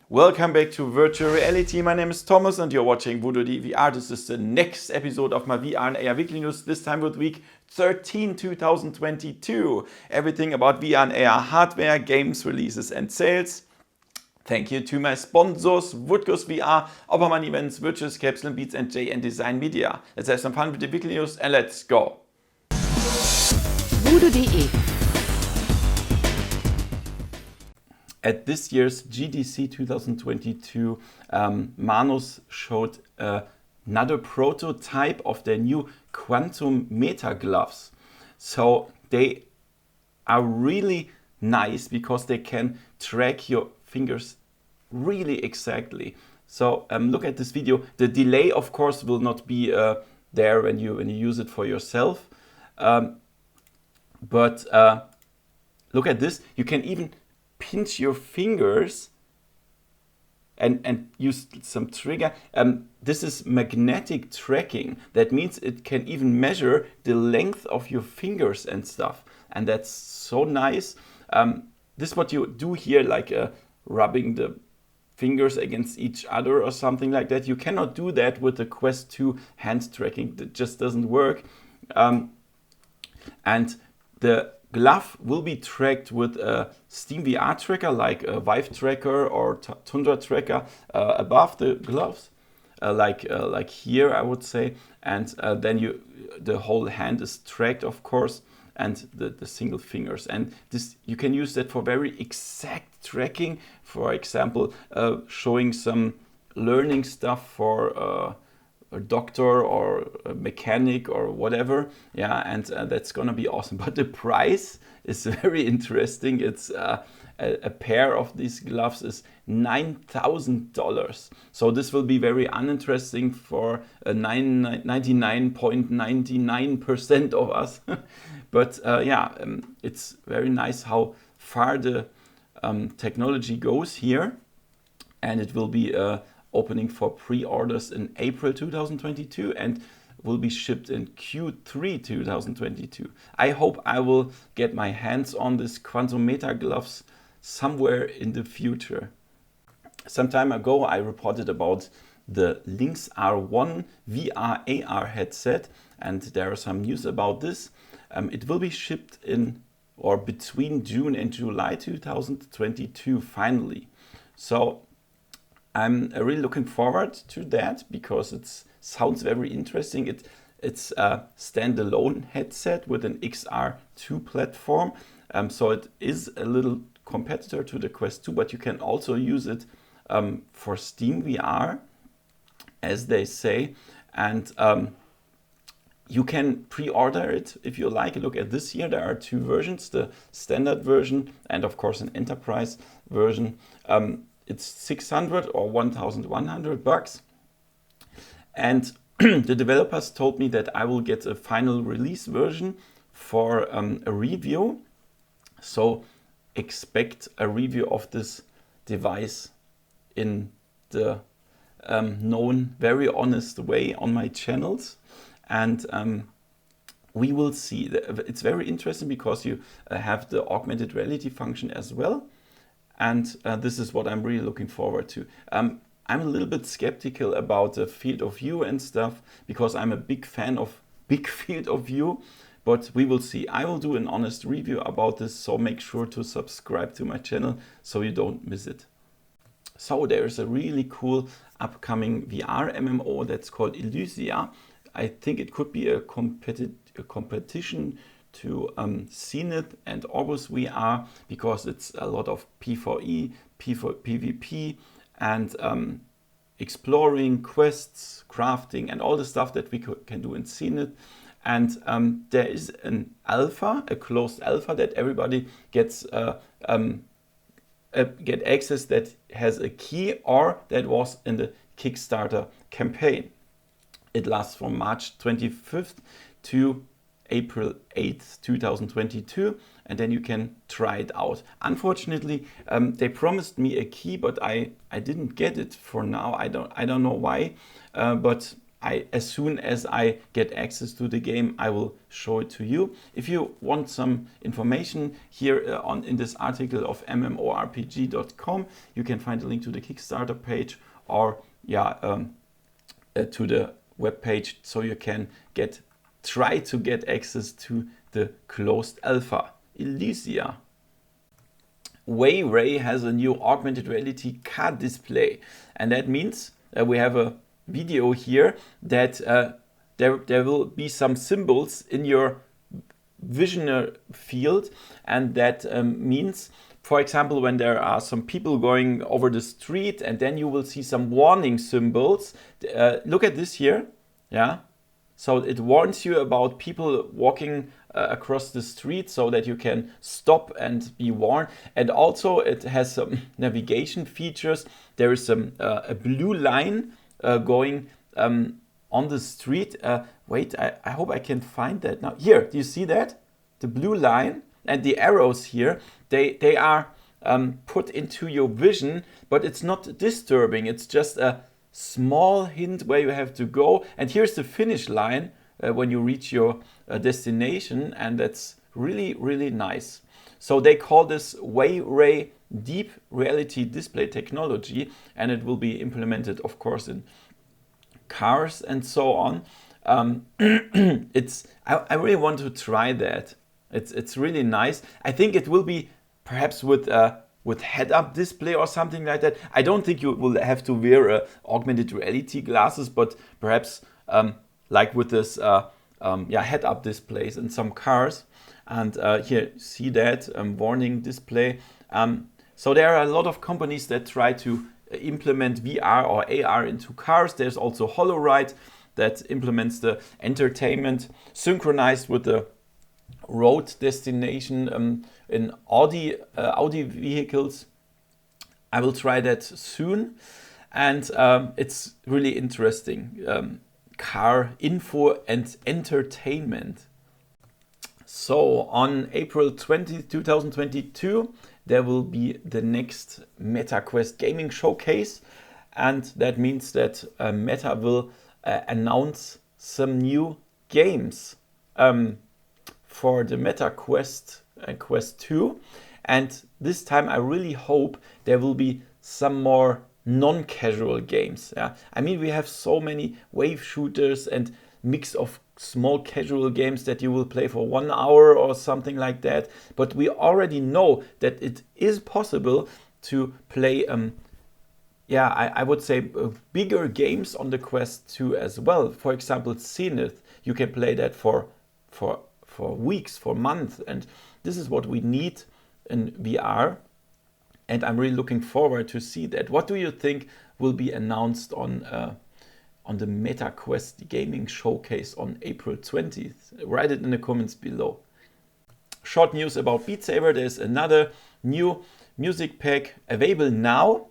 Welcome back to Virtual Reality. My name is Thomas and you're watching VoodooDE VR. This is the next episode of my VR and AR weekly news, this time with week 13, 2022. Everything about VR and AR hardware, games, releases and sales. Thank you to my sponsors, VoodooDE VR, Opperman Events, Virtual Escapes, Beats and JN Design Media. Let's have some fun with the weekly news and let's go. VoodooDE. At this year's GDC 2022, Manus showed another prototype of their new quantum Metagloves. So they are really nice because they can track your fingers really exactly. So look at this video. The delay, of course, will not be there when you use it for yourself. But look at this. You can even pinch your fingers and use some trigger. This is magnetic tracking. That means it can even measure the length of your fingers and stuff. And that's so nice. This is what you do here, like rubbing the fingers against each other or something like that. You cannot do that with the Quest 2 hand tracking. It just doesn't work. And the glove will be tracked with a Steam VR tracker like a Vive tracker or Tundra tracker above the gloves, like here I would say, and then the whole hand is tracked, of course, and the single fingers, and this you can use that for very exact tracking. For example, showing some learning stuff for a doctor or a mechanic or whatever, yeah, and that's gonna be awesome. But the price is very interesting. It's a pair of these gloves is $9,000. So this will be very uninteresting for 99.99% of us. But it's very nice how far the technology goes here, and it will be opening for pre-orders in April 2022 and will be shipped in Q3 2022. I hope I will get my hands on this quantum Metagloves somewhere in the future. Some time ago I reported about the Lynx R1 VR AR headset, and there are some news about this. It will be shipped in or between June and July 2022 finally. So I'm really looking forward to that because it sounds very interesting. It's a standalone headset with an XR2 platform. So it is a little competitor to the Quest 2, but you can also use it for Steam VR, as they say. And you can pre-order it if you like. Look at this here. There are two versions, the standard version and of course an enterprise version. It's 600 or 1,100 bucks. And the developers told me that I will get a final release version for a review. So expect a review of this device in the known, very honest way on my channels. And we will see. It's very interesting because you have the augmented reality function as well. And this is what I'm really looking forward to. I'm a little bit skeptical about the field of view and stuff because I'm a big fan of big field of view, but we will see. I will do an honest review about this, so make sure to subscribe to my channel so you don't miss it. So there's a really cool upcoming VR MMO that's called Ilysia. I think it could be a competition to Zenith and Orbus VR because it's a lot of P4E, PvP, and exploring, quests, crafting, and all the stuff that we can do in Zenith. And there is an alpha, a closed alpha that everybody gets get access that has a key or that was in the Kickstarter campaign. It lasts from March 25th to April 8th, 2022, and then you can try it out. Unfortunately, they promised me a key, but I didn't get it for now. I don't know why, but as soon as I get access to the game, I will show it to you. If you want some information here in this article of mmorpg.com, you can find a link to the Kickstarter page, or to the web page, so you can try to get access to the closed alpha. Ilysia. Way has a new augmented reality car display, and that means we have a video here that there will be some symbols in your vision field, and that means, for example, when there are some people going over the street, and then you will see some warning symbols. Look at this here, yeah. So it warns you about people walking across the street, so that you can stop and be warned. And also it has some navigation features. There is a blue line going on the street. Wait, I hope I can find that now. Here, do you see that? The blue line and the arrows here, they are put into your vision, but it's not disturbing. It's just a small hint where you have to go. And here's the finish line when you reach your destination, and that's really nice. So they call this Way deep reality display technology, and it will be implemented, of course, in cars and so on. I really want to try that. It's really nice. I think it will be perhaps with head-up display or something like that. I don't think you will have to wear augmented reality glasses, but perhaps like with this head-up displays in some cars. And here, see that warning display. So there are a lot of companies that try to implement VR or AR into cars. There's also HoloRide that implements the entertainment synchronized with the road destination in Audi vehicles. I will try that soon, and it's really interesting. Car info and entertainment. So on April 20th, 2022, there will be the next MetaQuest gaming showcase, and that means that Meta will announce some new games for the MetaQuest Quest 2, and this time I really hope there will be some more non-casual games. I mean, we have so many wave shooters and mix of small casual games that you will play for 1 hour or something like that, but we already know that it is possible to play I would say bigger games on the Quest 2 as well. For example, Zenith, you can play that for weeks, for months, and this is what we need in VR, and I'm really looking forward to see that. What do you think will be announced on the MetaQuest gaming showcase on April 20th? Write it in the comments below. Short news about Beat Saber. There's another new music pack available now,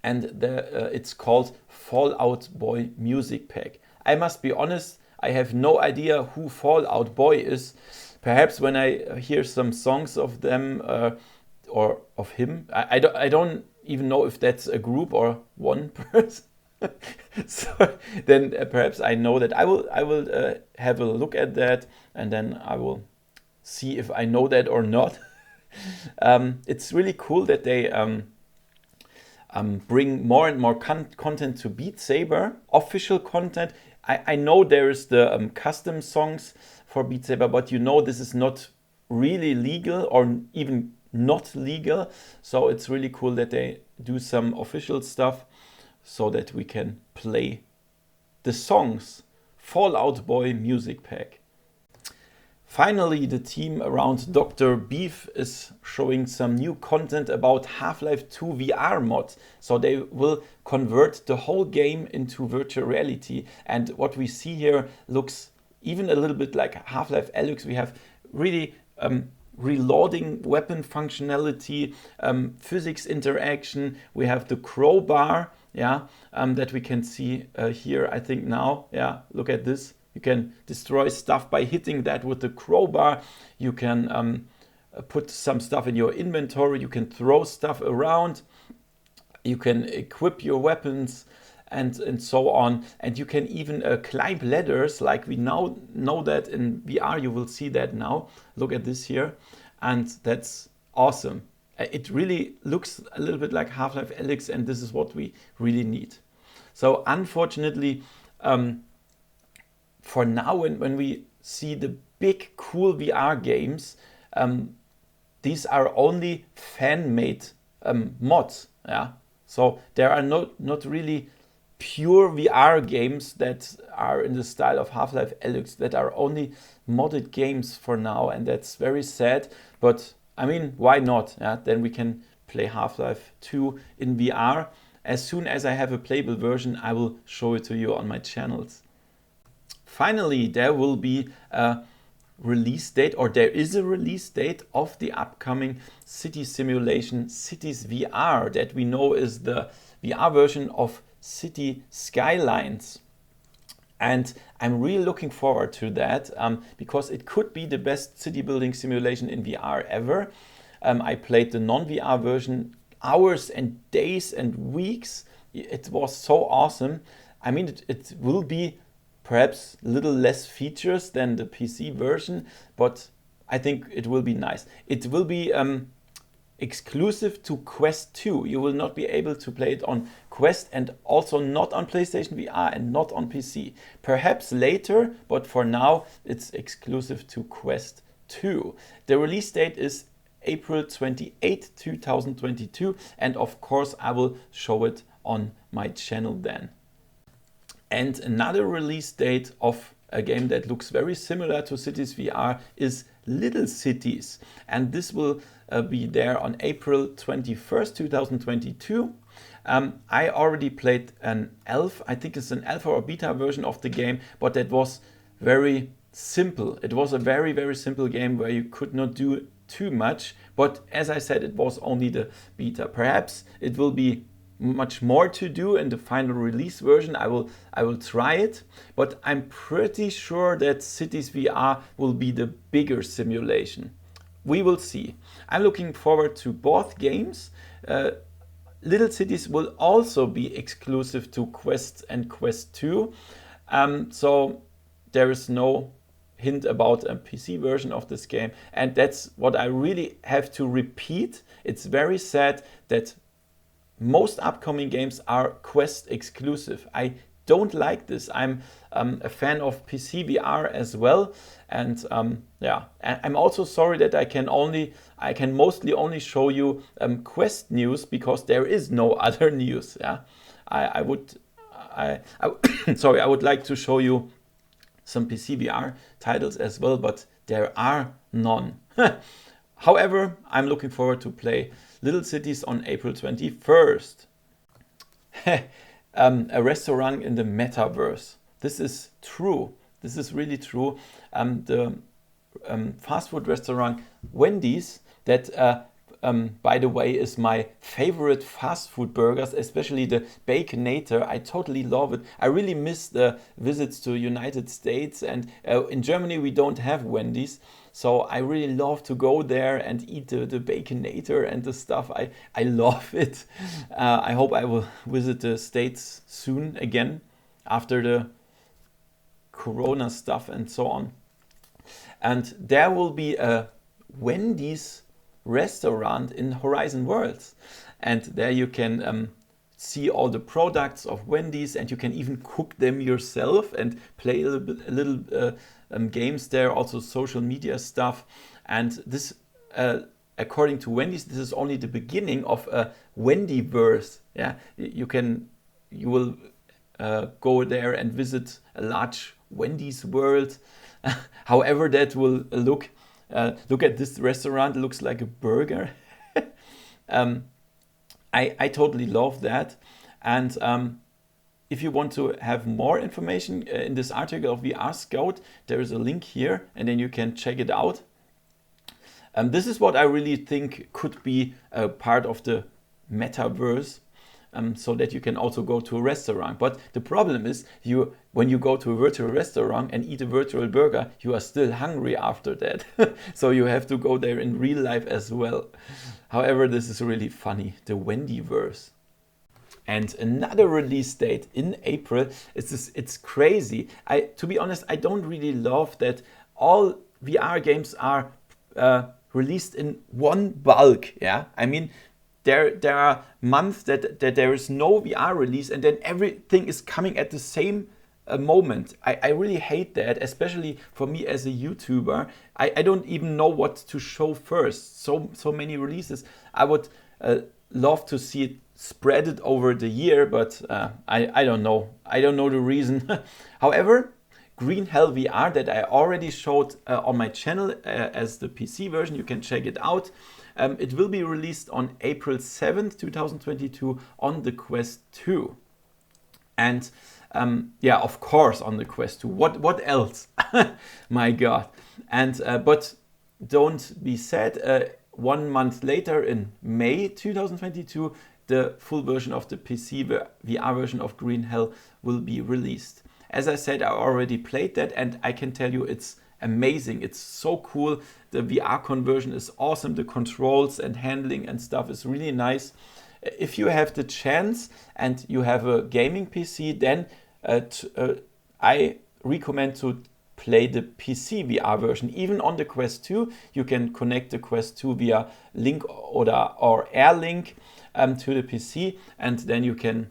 and it's called Fallout Boy Music Pack. I must be honest, I have no idea who Fallout Boy is. Perhaps when I hear some songs of them or of him, I don't even know if that's a group or one person. So then perhaps I know that. I will have a look at that, and then I will see if I know that or not. It's really cool that they bring more and more content to Beat Saber, official content. I know there is the custom songs for Beat Saber, but you know this is not really legal or even not legal. So it's really cool that they do some official stuff so that we can play the songs. Fallout Boy Music Pack. Finally, the team around Dr. Beef is showing some new content about Half-Life 2 VR mod. So they will convert the whole game into virtual reality. And what we see here looks even a little bit like Half-Life Alyx. We have really reloading weapon functionality, physics interaction. We have the crowbar, that we can see here, I think now. Look at this. You can destroy stuff by hitting that with the crowbar. You can put some stuff in your inventory. You can throw stuff around. You can equip your weapons. and so on. And you can even climb ladders, like we now know that in VR. You will see that now. Look at this here, and that's awesome. It really looks a little bit like Half-Life Alyx, and this is what we really need. So unfortunately, for now, when we see the big cool VR games, these are only fan-made mods. Yeah, so there are not really pure VR games that are in the style of Half-Life Alyx, that are only modded games for now, and that's very sad. But I mean, why not? Yeah, then we can play Half-Life 2 in VR. As soon as I have a playable version, I will show it to you on my channels. Finally, there will be a release date, or there is a release date of the upcoming city simulation Cities VR, that we know is the VR version of City Skylines. And I'm really looking forward to that, because it could be the best city building simulation in VR ever. I played the non-VR version hours and days and weeks. It was so awesome. I mean, it will be perhaps a little less features than the PC version, but I think it will be nice. It will be exclusive to Quest 2. You will not be able to play it on Quest, and also not on PlayStation VR and not on PC. Perhaps later, but for now it's exclusive to Quest 2. The release date is April 28, 2022, and of course I will show it on my channel then. And another release date of a game that looks very similar to Cities VR is Little Cities, and this will be there on April 21st, 2022. I already played an alpha, I think it's an alpha or beta version of the game, but that was very simple. It was a very, very simple game where you could not do too much, but as I said, it was only the beta. Perhaps it will be much more to do in the final release version. I will try it, but I'm pretty sure that Cities VR will be the bigger simulation. We will see. I'm looking forward to both games. Little Cities will also be exclusive to Quest and Quest 2, so there is no hint about a PC version of this game, and that's what I really have to repeat. It's very sad that most upcoming games are Quest exclusive. I don't like this. I'm a fan of PC VR as well, and yeah, I'm also sorry that I can mostly only show you Quest news, because there is no other news. Yeah, I would like to show you some PC VR titles as well, but there are none. However, I'm looking forward to play Little Cities on April 21st. A restaurant in the metaverse. This is true. This is really true. The fast food restaurant Wendy's, that by the way is my favorite fast food burgers, especially the Baconator. I totally love it. I really miss the visits to United States, and in Germany we don't have Wendy's. So I really love to go there and eat the Baconator and the stuff. I love it. I hope I will visit the States soon again after the Corona stuff and so on. And there will be a Wendy's restaurant in Horizon Worlds. And there you can see all the products of Wendy's, and you can even cook them yourself and play a little games there, also social media stuff. And this, according to Wendy's, this is only the beginning of a Wendyverse. Yeah, you will go there and visit a large Wendy's world. However that will look. Look at this restaurant, it looks like a burger. I totally love that. And if you want to have more information in this article of VR Scout, there is a link here, and then you can check it out. This is what I really think could be a part of the metaverse, so that you can also go to a restaurant. But the problem is, when you go to a virtual restaurant and eat a virtual burger, you are still hungry after that. So you have to go there in real life as well. However, this is really funny, the Wendyverse. And another release date in April. It's crazy. To be honest, I don't really love that all VR games are released in one bulk. Yeah, I mean, there are months that there is no VR release, and then everything is coming at the same moment. I really hate that, especially for me as a YouTuber. I don't even know what to show first. So many releases. I would love to see it spread it over the year, but I don't know. I don't know the reason. However, Green Hell VR that I already showed on my channel as the PC version, you can check it out. It will be released on April 7th, 2022 on the Quest 2. And yeah, of course on the Quest 2. What else? My God. And but don't be sad. 1 month later, in May 2022, the full version of the PC VR version of Green Hell will be released. As I said, I already played that, and I can tell you it's amazing. It's so cool. The VR conversion is awesome. The controls and handling and stuff is really nice. If you have the chance and you have a gaming PC, then I recommend to play the PC VR version. Even on the Quest 2, you can connect the Quest 2 via link or Airlink to the PC, and then you can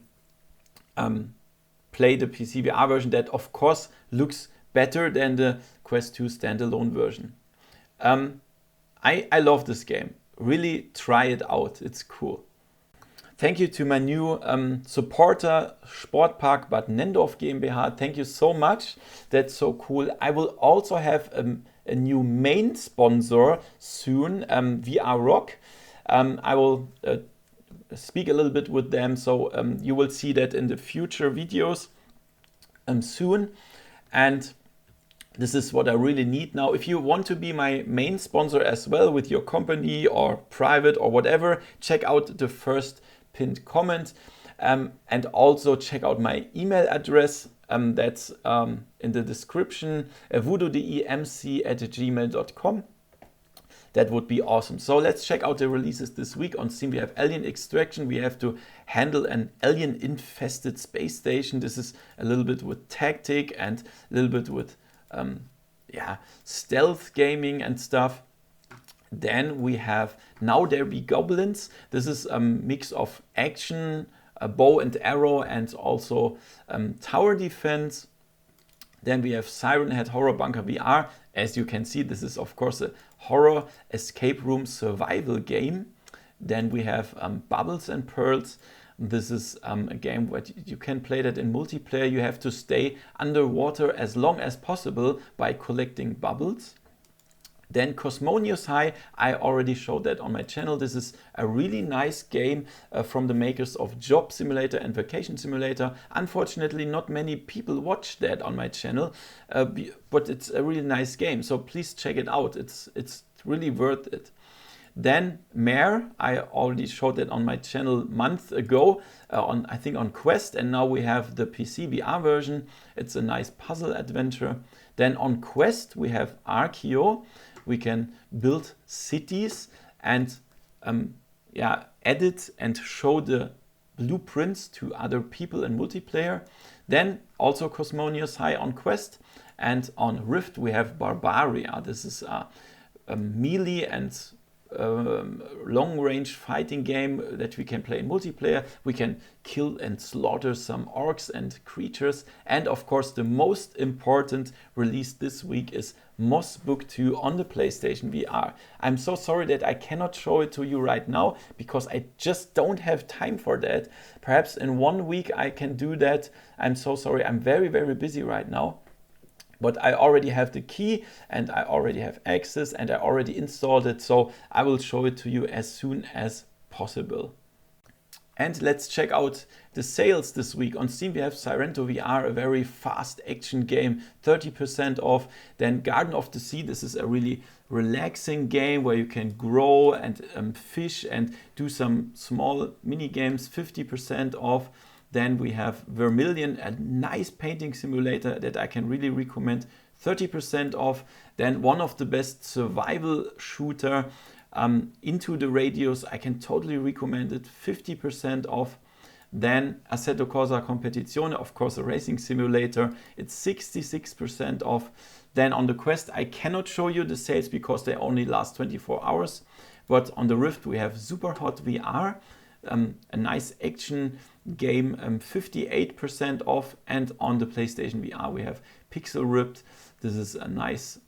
play the PC VR version that of course looks better than the Quest 2 standalone version. I love this game. Really try it out. It's cool. Thank you to my new supporter, Sportpark Bad Nendorf GmbH. Thank you so much. That's so cool. I will also have a new main sponsor soon, VR Rock. I will speak a little bit with them, so you will see that in the future videos soon. And this is what I really need now. If you want to be my main sponsor as well with your company or private or whatever, check out the first pinned comment, and also check out my email address. That's in the description, voodoodemc@gmail.com. That would be awesome. So let's check out the releases this week. On Steam we have Alien Extraction. We have to handle an alien-infested space station. This is a little bit with tactic and a little bit with stealth gaming and stuff. Then we have Now There Be Goblins. This is a mix of action, a bow and arrow, and also tower defense. Then we have Siren Head Horror Bunker VR. As you can see, this is of course a horror escape room survival game. Then we have Bubbles and Pearls. This is a game where you can play that in multiplayer. You have to stay underwater as long as possible by collecting bubbles. Then Cosmonius High, I already showed that on my channel. This is a really nice game from the makers of Job Simulator and Vacation Simulator. Unfortunately, not many people watch that on my channel, but it's a really nice game. So please check it out. It's really worth it. Then Mare, I already showed that on my channel a month ago, I think on Quest, and now we have the PC VR version. It's a nice puzzle adventure. Then on Quest we have Archeo. We can build cities and edit and show the blueprints to other people in multiplayer. Then also Cosmonius High on Quest, and on Rift we have Barbaria. This is a melee and long-range fighting game that we can play in multiplayer. We can kill and slaughter some orcs and creatures. And of course the most important release this week is Moss Book 2 on the PlayStation VR. I'm so sorry that I cannot show it to you right now because I just don't have time for that. Perhaps in 1 week I can do that. I'm so sorry, I'm very, very busy right now. But I already have the key and I already have access and I already installed it. So I will show it to you as soon as possible. And let's check out the sales this week. On Steam we have Sirento VR, a very fast action game, 30% off. Then Garden of the Sea, this is a really relaxing game where you can grow and fish and do some small mini games, 50% off. Then we have Vermilion, a nice painting simulator that I can really recommend, 30% off. Then one of the best survival shooter, Into the Radius, I can totally recommend it, 50% off. Then Assetto Corsa Competizione, of course, a racing simulator, it's 66% off. Then on the Quest, I cannot show you the sales because they only last 24 hours. But on the Rift, we have Super Hot VR, a nice action game, 58% off. And on the PlayStation VR, we have Pixel Ripped. This is a nice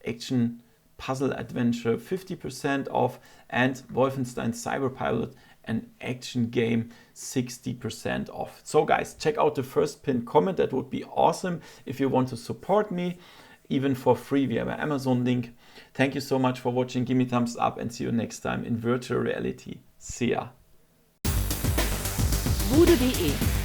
action puzzle adventure, 50% off. And Wolfenstein Cyberpilot, an action game, 60% off. So guys, check out the first pinned comment. That would be awesome if you want to support me, even for free via my Amazon link. Thank you so much for watching. Give me a thumbs up and see you next time in virtual reality. See ya. VoodooDE